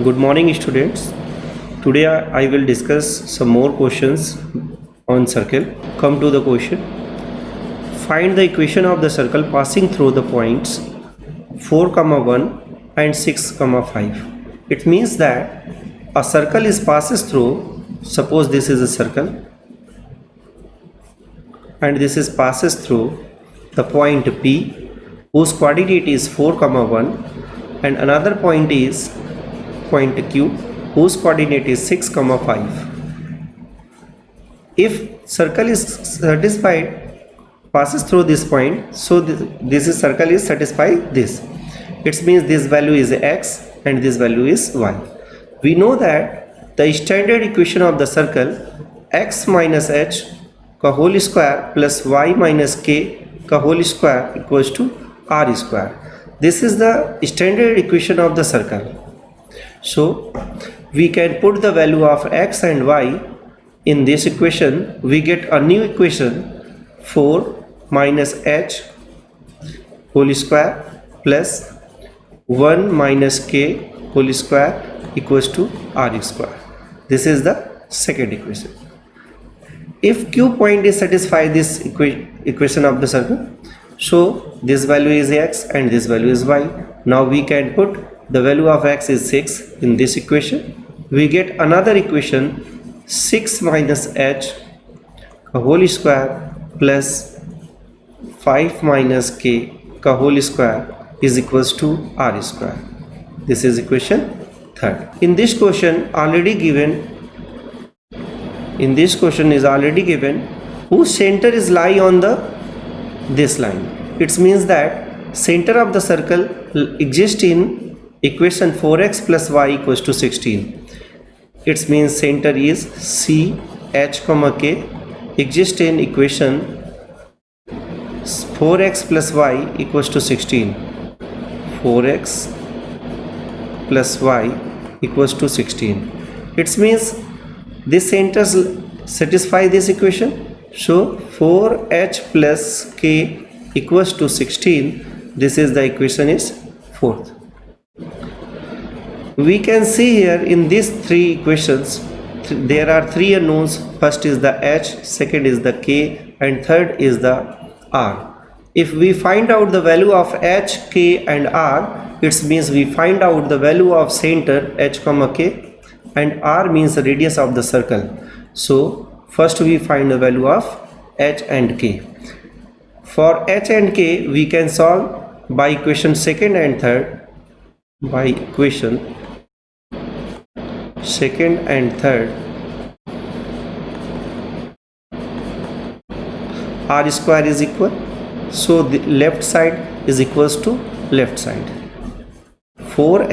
Good morning, students. Today I will discuss some more questions on circle. Come to the question. Find the equation of the circle passing through the points 4, 1 and 6, 5. It means that a circle is passes through, suppose this is a circle and this is passes through the point P whose coordinate is 4, 1 and another point is point Q whose coordinate is 6, 5. If circle is satisfied passes through this point, so this is circle is satisfied this. It means this value is x and this value is y. We know that the standard equation of the circle x minus h का whole square plus y minus k का whole square equals to r square. This is the standard equation of the circle. So we can put the value of x and y in this equation. We get a new equation 4 minus h whole square plus 1 minus k whole square equals to r square. This is the second equation. If q point is satisfy this equation of the circle, so this value is x and this value is y. Now we can put the value of x is 6 in this equation. We get another equation 6 minus h का whole square plus 5 minus k का whole square is equals to r square. This is equation third. In this question is already given whose center is lie on the this line. It means that center of the circle exists in equation 4x plus y equals to 16. It means center is C h comma k exists in equation 4x plus y equals to 16. 4x plus y equals to 16. It means this centers satisfy this equation. So 4h plus k equals to 16. This is the equation is fourth. We can see here in these three equations there are three unknowns. First is the h, second is the k and third is the r. If we find out the value of h, k and r, it means we find out the value of center h comma k and r means the radius of the circle. So first we find the value of h and k. For h and k we can solve by equation second and third. By equation second and third, r square is equal, so the left side is equals to left side. 4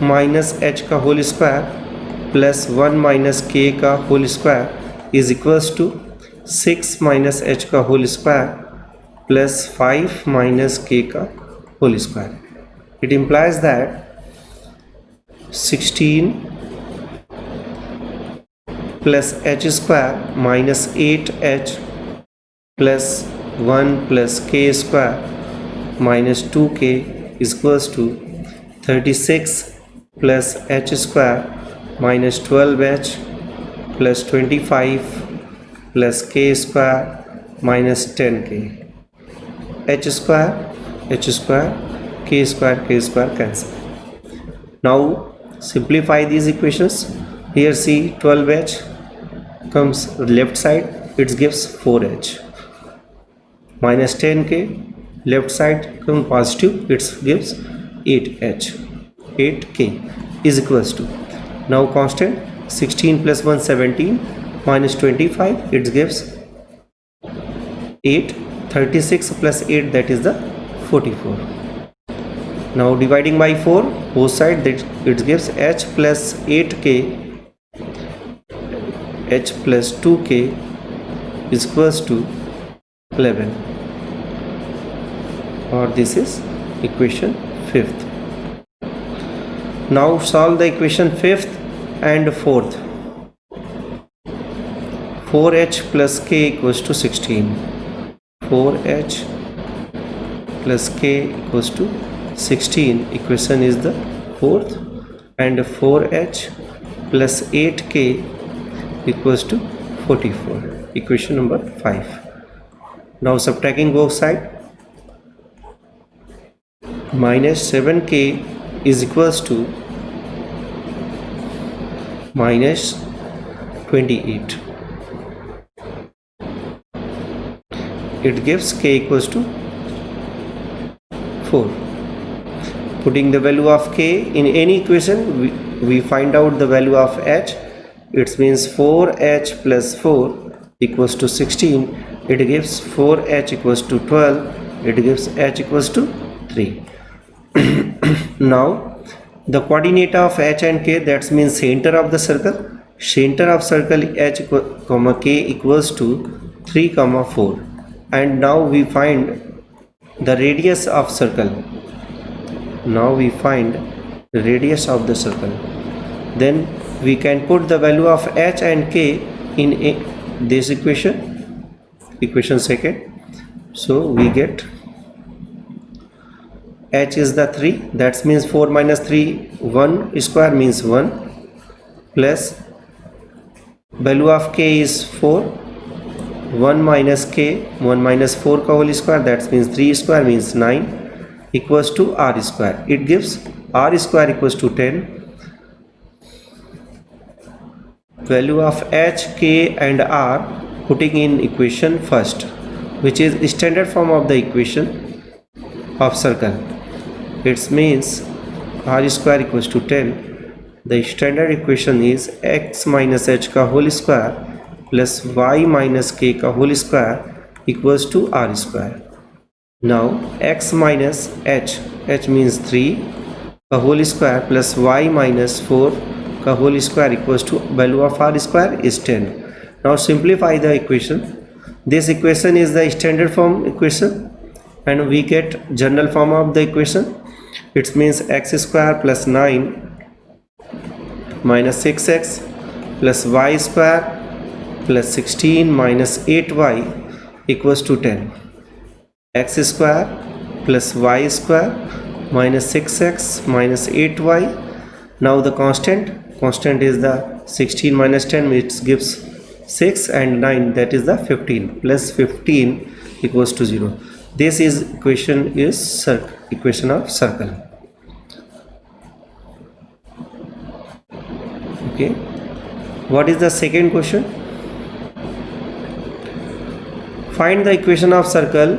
minus h का whole square plus 1 minus k का whole square is equals to 6 minus h का whole square plus 5 minus k का whole square. It implies that 16 plus h square minus 8h plus 1 plus k square minus 2k is equals to 36 plus h square minus 12h plus 25 plus k square minus 10k. h square, k square cancel. Now simplify these equations. Here see 12h comes left side, it gives 4h minus 10k left side comes positive, it gives 8k is equals to, now constant 16 plus 1 17 minus 25 it gives 8, 36 plus 8 that is the 44. Now dividing by 4 both side that it gives h plus 8k h plus 2k is equals to 11, or this is equation 5th. Now solve the equation 5th and 4th. 4h plus k equals to 16. 4h plus k equals to 16 equation is the fourth, and 4h plus 8k equals to 44, equation number 5. Now subtracting both sides, minus 7k is equals to minus 28. It gives k equals to 4. Putting the value of k in any equation, we find out the value of h. It means 4h plus 4 equals to 16. It gives 4h equals to 12. It gives h equals to 3. Now the coordinate of h and k, that means center of the circle. Center of circle h comma k equals to 3 comma 4. And now we find the radius of circle. Now we find the radius of the circle. Then we can put the value of h and k in this equation second. So we get h is the 3, that means 4 minus 3, 1 square means 1, plus value of k is 4, 1 minus k, 1 minus 4 ka whole square, that means 3 square means 9, equals to r square. It gives r square equals to 10. Value of h, k and r putting in equation first, which is standard form of the equation of circle. It means r square equals to 10. The standard equation is x minus h ka whole square plus y minus k ka whole square equals to r square. Now x minus h means 3 ka whole square plus y minus 4 ka whole square equals to value of r square is 10. Now simplify the equation. This equation is the standard form equation, and we get general form of the equation. It means x square plus 9 minus 6x plus y square plus 16 minus 8y equals to 10. X square plus y square minus 6x minus 8y. Now the constant is the 16 minus 10, which gives 6, and 9, that is the 15, plus 15 equals to 0. This is equation of circle. Okay, what is the second question? Find the equation of circle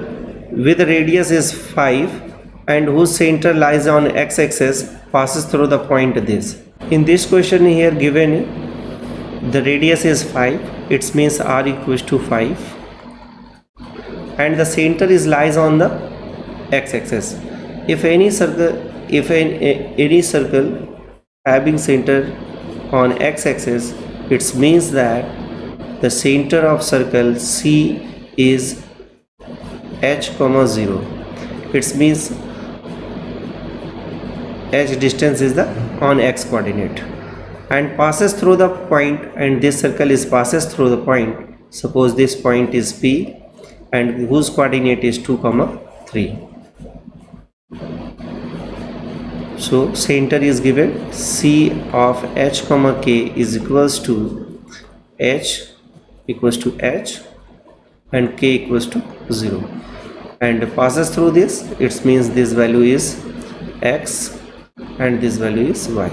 with radius is 5 and whose center lies on x-axis, passes through the point this. In this question here given the radius is 5, it means r equals to 5, and the center is lies on the x-axis. If any circle having center on x-axis, it means that the center of circle C is h comma 0. It means h distance is the on x coordinate and passes through the point, and this circle is passes through the point. Suppose this point is P and whose coordinate is 2 comma 3. So center is given C of h comma k is equals to h and k equals to 0, and passes through this. It means this value is x and this value is y.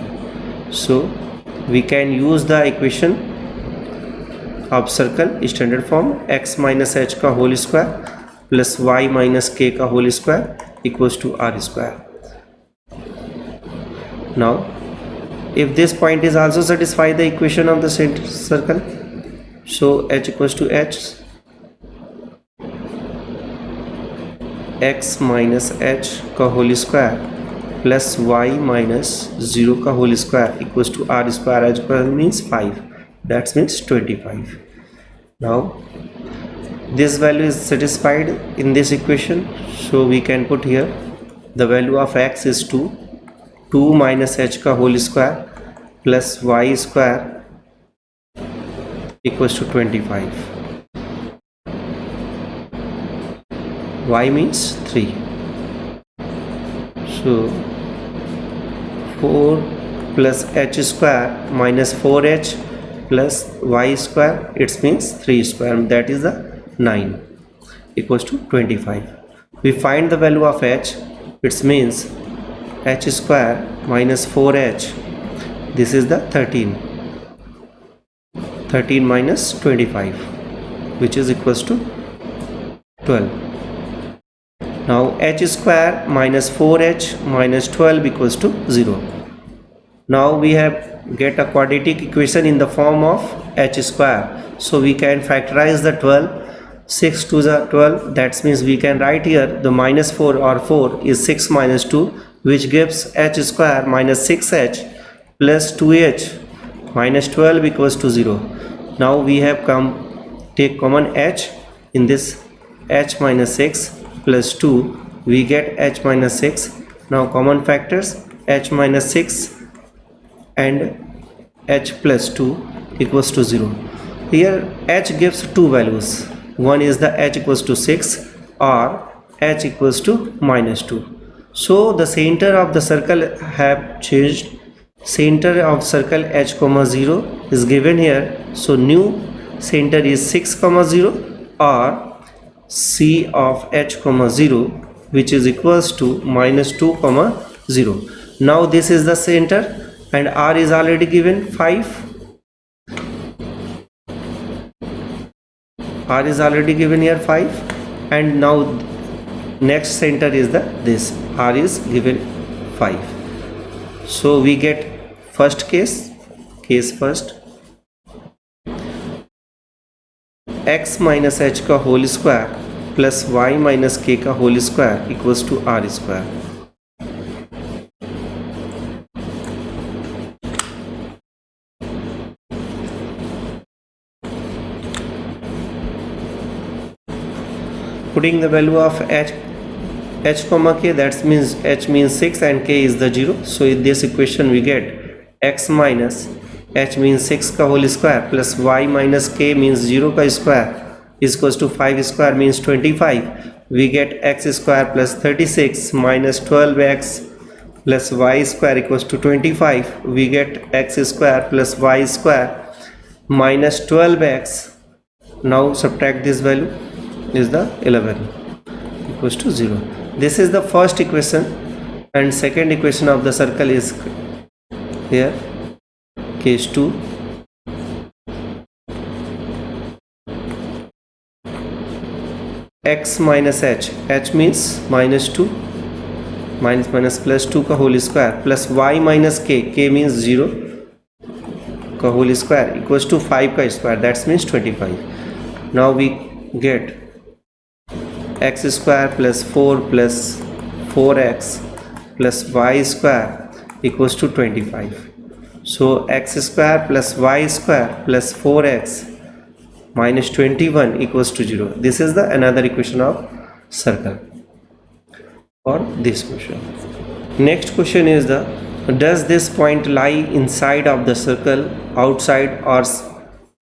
So we can use the equation of circle standard form, x minus h ka whole square plus y minus k ka whole square equals to r square. Now if this point is also satisfy the equation of the circle, so h equals to h, x minus h ka whole square plus y minus 0 ka whole square equals to r square. R square means 5, that means 25. Now this value is satisfied in this equation, so we can put here the value of x is 2 minus h ka whole square plus y square equals to 25. Y means 3. So 4 plus h square minus 4h plus y square, it means 3 square, that is the 9, equals to 25. We find the value of h, it means h square minus 4h, this is the 13 minus 25, which is equals to 12. Now h square minus 4h minus 12 equals to 0. Now we have get a quadratic equation in the form of h square, so we can factorize the 12. 6 to the 12, that means we can write here the minus 4 or 4 is 6 minus 2, which gives h square minus 6h plus 2h minus 12 equals to 0. Now we have take common h in this, h minus 6 plus 2, we get h minus 6. Now common factors, h minus 6 and h plus 2 equals to 0. Here h gives two values, one is the h equals to 6 or h equals to minus 2. So the center of the circle have changed. Center of circle h comma 0 is given here, so new center is 6 comma 0 or c of h comma 0, which is equals to minus 2 comma 0. Now this is the center and r is already given 5. R is already given here 5, and now next center is the this, r is given 5. So we get first case first, x minus h का whole square plus y minus k का whole square equals to r square. Putting the value of h comma k, that means h means 6 and k is the 0. So in this equation we get x minus h means 6 का whole square plus y minus k means 0 का square is equals to 5 square means 25. We get x square plus 36 minus 12x plus y square equals to 25. We get x square plus y square minus 12x. Now subtract this value, is the 11 equals to 0. This is the first equation, and second equation of the circle is here, case 2. X minus h, h means minus 2, minus plus 2 का whole square plus y minus k, k means 0 का whole square equals to 5 का square, that means 25. Now we get x square plus 4 plus 4x plus y square equals to 25. So x square plus y square plus 4x minus 21 equals to 0. This is the another equation of circle for this question. Next question is the, does this point lie inside of the circle, outside, or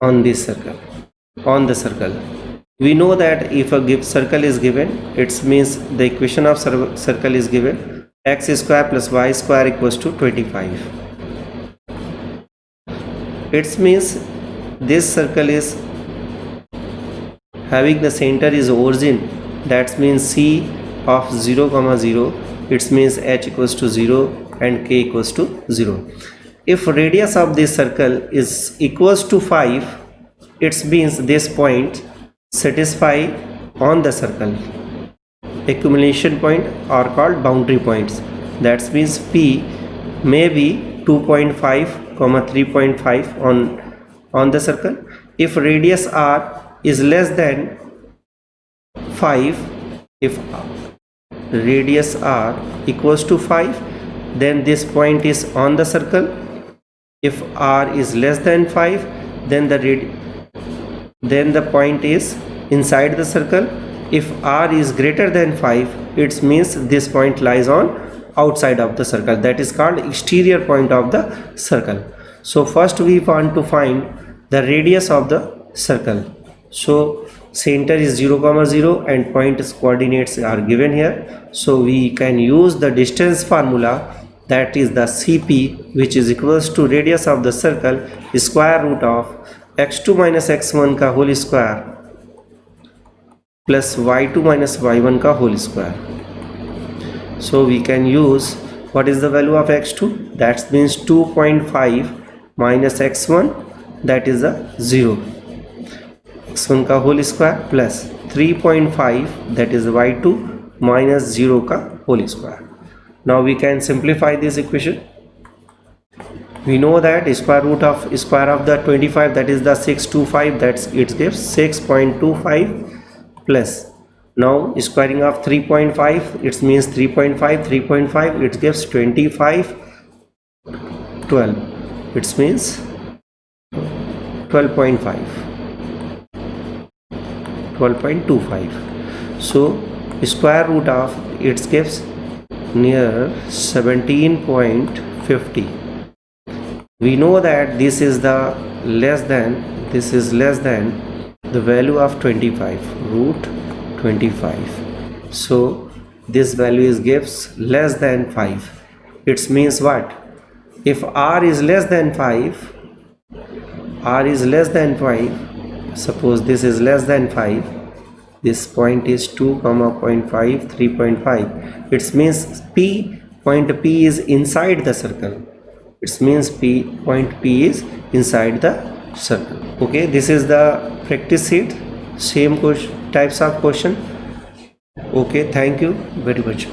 on this circle? On the circle. We know that if a circle is given, it means the equation of circle is given, x square plus y square equals to 25. It means this circle is having the center is origin, that means c of 0 comma 0, it means h equals to 0 and k equals to 0. If radius of this circle is equals to 5, it means this point satisfy on the circle. Accumulation point are called boundary points, that means p may be 2.5 comma 3.5 on the circle. If radius r is less than 5, if radius r equals to 5, then this point is on the circle. If r is less than 5, then the point is inside the circle. If r is greater than 5, it means this point lies on outside of the circle, that is called exterior point of the circle. So first we want to find the radius of the circle. So center is 0 comma 0 and point coordinates are given here, so we can use the distance formula, that is the Cp, which is equals to radius of the circle square root of x2 minus x1 का whole square plus y2 minus y1 का whole square. So we can use, what is the value of x2? That means 2.5 minus x1, that is a 0, x1 का whole square plus 3.5, that is y2 minus 0 का whole square. Now we can simplify this equation. We know that square root of the 25, that is the 625, that's it gives 6.25 plus, now squaring of 3.5, it means 3.5, it gives 25, 12, it means 12.5, 12.25. So square root of it gives near 17.50. We know that this is the less than the value of 25, root 25. So this value is gives less than 5. It means what? If r is less than 5, suppose this is less than 5, this point is 2, 0.5, 3.5. It means point P is inside the circle. It means point P is inside the circle. Okay, this is the practice sheet, same types of question. Okay, thank you very much.